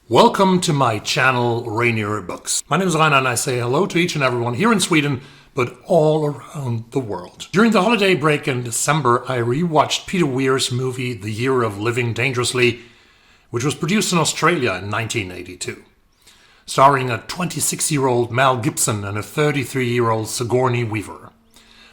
Welcome to my channel, Rainier Books. My name is Rainer and I say hello to each and everyone here in Sweden, but all around the world. During the holiday break in December, I rewatched Peter Weir's movie The Year of Living Dangerously, which was produced in Australia in 1982. Starring a 26-year-old Mel Gibson and a 33-year-old Sigourney Weaver.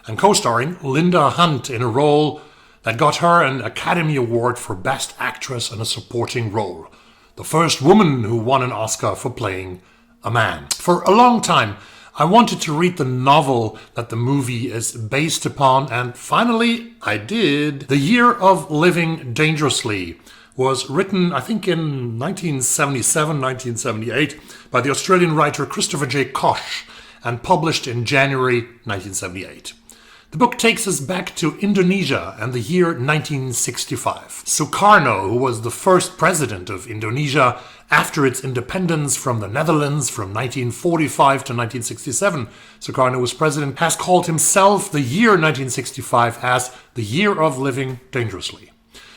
And co-starring Linda Hunt in a role that got her an Academy Award for Best Actress in a Supporting Role. The first woman who won an Oscar for playing a man. For a long time, I wanted to read the novel that the movie is based upon, and finally I did. The Year of Living Dangerously was written, I think, in 1977, 1978 by the Australian writer Christopher J. Koch and published in January 1978. The book takes us back to Indonesia and the year 1965. Sukarno, who was the first president of Indonesia after its independence from the Netherlands from 1945 to 1967, Sukarno was president, has called himself the year 1965 as the Year of Living Dangerously.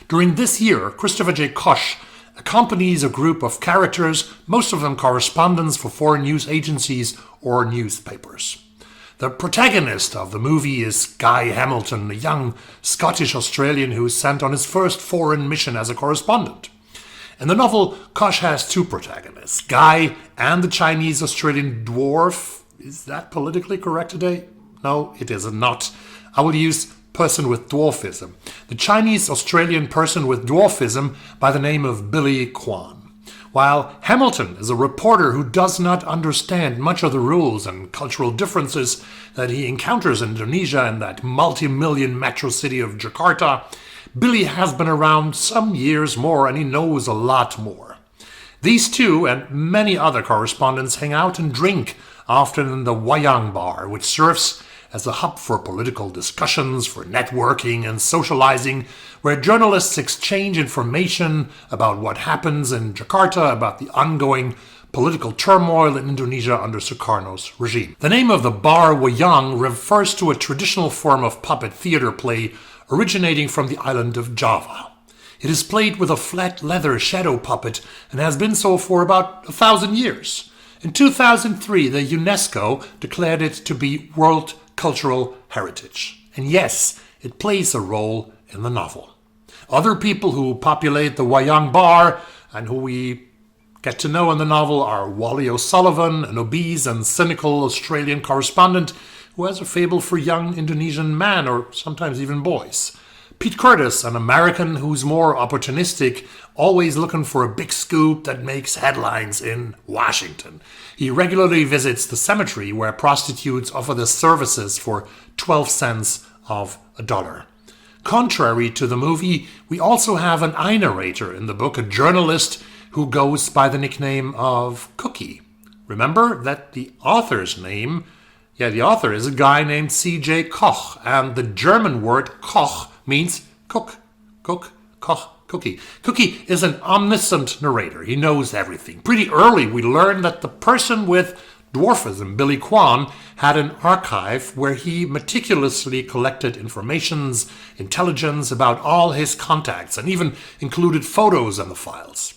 During this year, Christopher J. Koch accompanies a group of characters, most of them correspondents for foreign news agencies or newspapers. The protagonist of the movie is Guy Hamilton, a young Scottish-Australian who is sent on his first foreign mission as a correspondent. In the novel, Koch has two protagonists, Guy and the Chinese-Australian dwarf. Is that politically correct today? No, it is not. I will use person with dwarfism. The Chinese-Australian person with dwarfism by the name of Billy Quan. While Hamilton is a reporter who does not understand much of the rules and cultural differences that he encounters in Indonesia and that multi-million metro city of Jakarta, Billy has been around some years more and he knows a lot more. These two and many other correspondents hang out and drink, often in the Wayang bar, which serves as a hub for political discussions, for networking and socializing, where journalists exchange information about what happens in Jakarta, about the ongoing political turmoil in Indonesia under Sukarno's regime. The name of the bar, Wayang, refers to a traditional form of puppet theater play originating from the island of Java. It is played with a flat leather shadow puppet and has been so for about 1,000 years. In 2003, the UNESCO declared it to be World Cultural Heritage. And yes, it plays a role in the novel. Other people who populate the Wayang bar and who we get to know in the novel are Wally O'Sullivan, an obese and cynical Australian correspondent who has a fable for young Indonesian men or sometimes even boys. Pete Curtis, an American who's more opportunistic, always looking for a big scoop that makes headlines in Washington. He regularly visits the cemetery where prostitutes offer their services for 12 cents of a dollar. Contrary to the movie, we also have an eye narrator in the book, a journalist who goes by the nickname of Cookie. Remember that the author's name, the author is a guy named C.J. Koch, and the German word Koch means cook. Cook, Koch, Cookie. Cookie is an omniscient narrator. He knows everything. Pretty early, we learn that the person with dwarfism, Billy Quan, had an archive where he meticulously collected intelligence about all his contacts and even included photos in the files.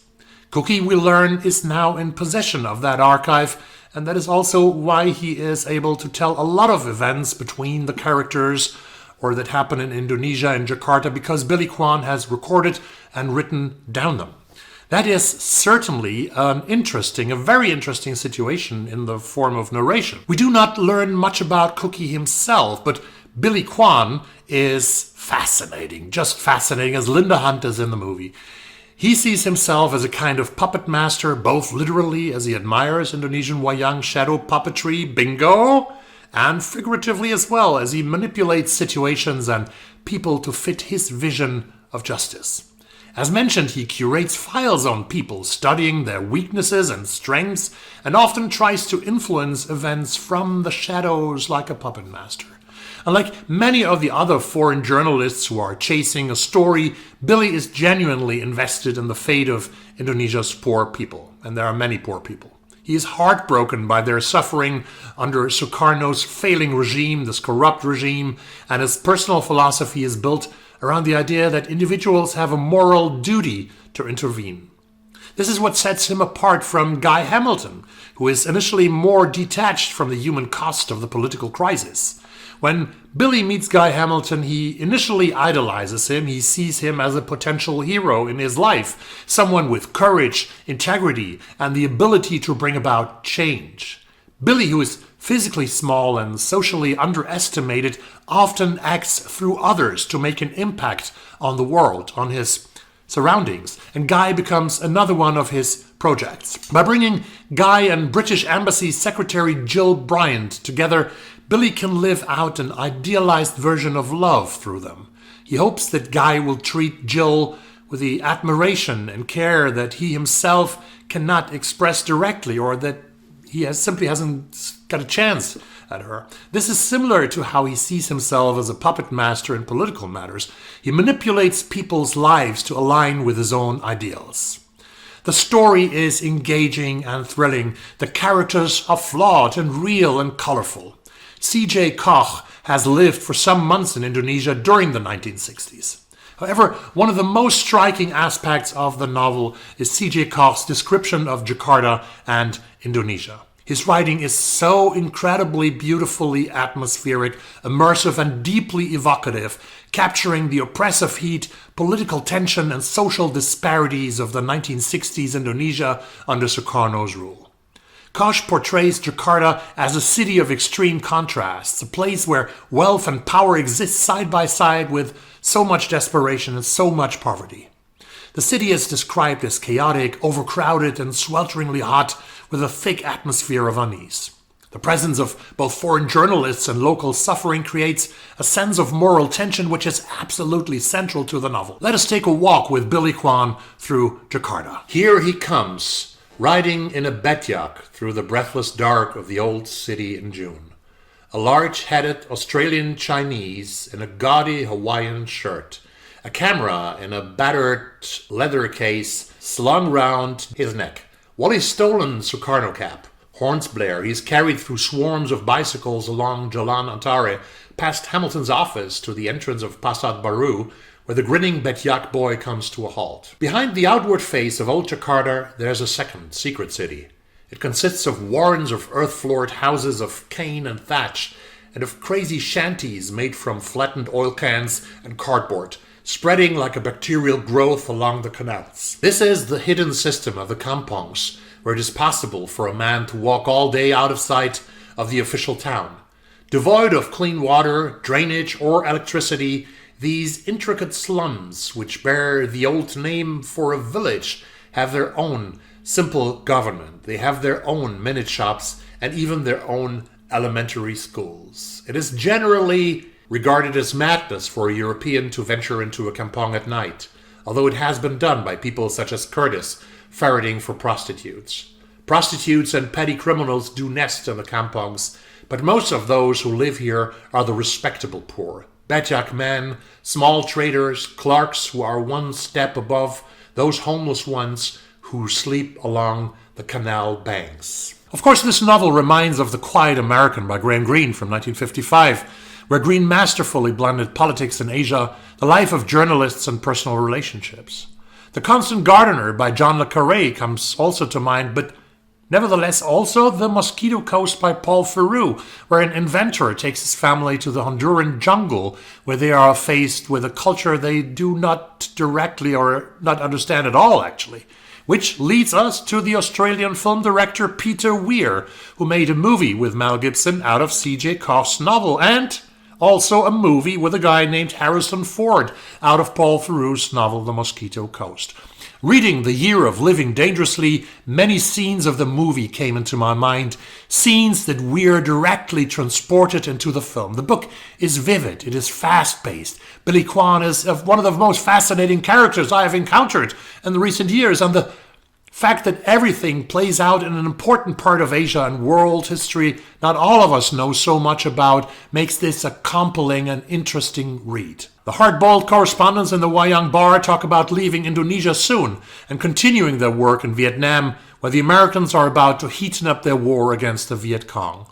Cookie, we learn, is now in possession of that archive, and that is also why he is able to tell a lot of events between the characters or that happen in Indonesia and Jakarta because Billy Quan has recorded and written down them. That is certainly a very interesting situation in the form of narration. We do not learn much about Cookie himself, but Billy Quan is fascinating, just fascinating as Linda Hunt is in the movie. He sees himself as a kind of puppet master, both literally as he admires Indonesian Wayang shadow puppetry, bingo, and figuratively as well as he manipulates situations and people to fit his vision of justice. As mentioned, he curates files on people, studying their weaknesses and strengths, and often tries to influence events from the shadows like a puppet master. Unlike many of the other foreign journalists who are chasing a story, Billy is genuinely invested in the fate of Indonesia's poor people, and there are many poor people. He is heartbroken by their suffering under Sukarno's failing regime, this corrupt regime, and his personal philosophy is built around the idea that individuals have a moral duty to intervene. This is what sets him apart from Guy Hamilton, who is initially more detached from the human cost of the political crisis. When Billy meets Guy Hamilton, he initially idolizes him. He sees him as a potential hero in his life, someone with courage, integrity, and the ability to bring about change. Billy, who is physically small and socially underestimated, often acts through others to make an impact on the world, on his surroundings, and Guy becomes another one of his projects. By bringing Guy and British Embassy Secretary Jill Bryant together, Billy can live out an idealized version of love through them. He hopes that Guy will treat Jill with the admiration and care that he himself cannot express directly, or that he simply hasn't got a chance at her. This is similar to how he sees himself as a puppet master in political matters. He manipulates people's lives to align with his own ideals. The story is engaging and thrilling. The characters are flawed and real and colorful. C.J. Koch has lived for some months in Indonesia during the 1960s. However, one of the most striking aspects of the novel is C.J. Koch's description of Jakarta and Indonesia. His writing is so incredibly beautifully atmospheric, immersive, and deeply evocative, capturing the oppressive heat, political tension, and social disparities of the 1960s Indonesia under Sukarno's rule. Koch portrays Jakarta as a city of extreme contrasts, a place where wealth and power exist side by side with so much desperation and so much poverty. The city is described as chaotic, overcrowded, and swelteringly hot, with a thick atmosphere of unease. The presence of both foreign journalists and local suffering creates a sense of moral tension which is absolutely central to the novel. Let us take a walk with Billy Quan through Jakarta. Here he comes, riding in a betyak through the breathless dark of the old city in June. A large-headed Australian Chinese in a gaudy Hawaiian shirt, a camera in a battered leather case slung round his neck. While he's stolen Sukarno cap, horns blare, he's carried through swarms of bicycles along Jalan Antara, past Hamilton's office to the entrance of Pasar Baru, where the grinning Betyak boy comes to a halt. Behind the outward face of old Jakarta, there's a second, secret city. It consists of warrens of earth-floored houses of cane and thatch, and of crazy shanties made from flattened oil cans and cardboard, spreading like a bacterial growth along the canals. This is the hidden system of the kampongs, where it is possible for a man to walk all day out of sight of the official town. Devoid of clean water, drainage, or electricity, these intricate slums, which bear the old name for a village, have their own simple government. They have their own minute shops and even their own elementary schools. It is generally regarded as madness for a European to venture into a kampong at night, although it has been done by people such as Curtis, ferreting for prostitutes. Prostitutes and petty criminals do nest in the kampongs, but most of those who live here are the respectable poor. Betyak men, small traders, clerks who are one step above those homeless ones who sleep along the canal banks. Of course, this novel reminds of The Quiet American by Graham Greene from 1955, where Greene masterfully blended politics in Asia, the life of journalists, and personal relationships. The Constant Gardener by John le Carré comes also to mind, but nevertheless also The Mosquito Coast by Paul Theroux, where an inventor takes his family to the Honduran jungle, where they are faced with a culture they do not directly or not understand at all, actually. Which leads us to the Australian film director Peter Weir, who made a movie with Mel Gibson out of C.J. Koch's novel, and also a movie with a guy named Harrison Ford out of Paul Theroux's novel The Mosquito Coast. Reading The Year of Living Dangerously, many scenes of the movie came into my mind, scenes that Weir directly transported into the film. The book is vivid, it is fast-paced. Billy Quan is one of the most fascinating characters I have encountered in the recent years, and the fact that everything plays out in an important part of Asia and world history not all of us know so much about makes this a compelling and interesting read. The hard-boiled correspondents in the Wayang Bar talk about leaving Indonesia soon and continuing their work in Vietnam, where the Americans are about to heaten up their war against the Viet Cong.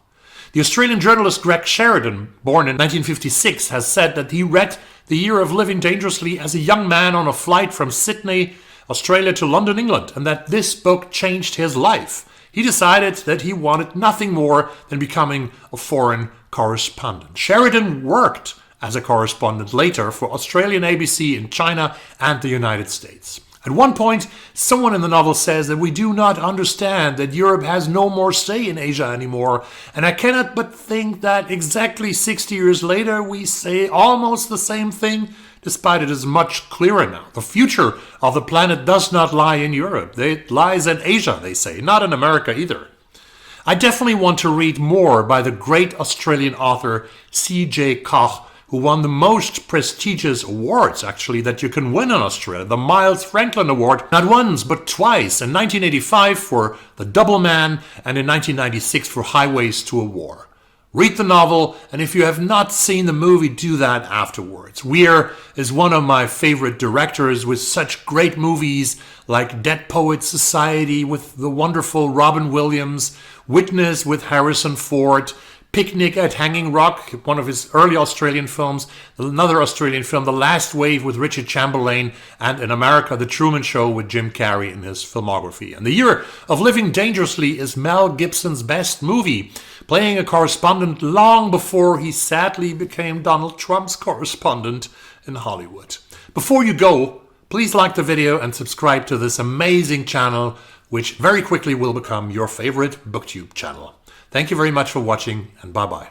The Australian journalist Greg Sheridan, born in 1956, has said that he read The Year of Living Dangerously as a young man on a flight from Sydney Australia to London, England, and that this book changed his life. He decided that he wanted nothing more than becoming a foreign correspondent. Sheridan worked as a correspondent later for Australian ABC in China and the United States. At one point, someone in the novel says that we do not understand that Europe has no more say in Asia anymore, and I cannot but think that exactly 60 years later we say almost the same thing, despite it is much clearer now. The future of the planet does not lie in Europe. It lies in Asia, they say, not in America either. I definitely want to read more by the great Australian author C.J. Koch, who won the most prestigious awards, actually, that you can win in Australia. The Miles Franklin Award, not once, but twice. In 1985 for The Double Man, and in 1996 for Highways to a War. Read the novel, and if you have not seen the movie, do that afterwards. Weir is one of my favorite directors with such great movies like Dead Poets Society with the wonderful Robin Williams, Witness with Harrison Ford, Picnic at Hanging Rock, one of his early Australian films, another Australian film, The Last Wave with Richard Chamberlain, and in America, The Truman Show with Jim Carrey in his filmography. And The Year of Living Dangerously is Mel Gibson's best movie, playing a correspondent long before he sadly became Donald Trump's correspondent in Hollywood. Before you go, please like the video and subscribe to this amazing channel, which very quickly will become your favorite BookTube channel. Thank you very much for watching, and bye-bye.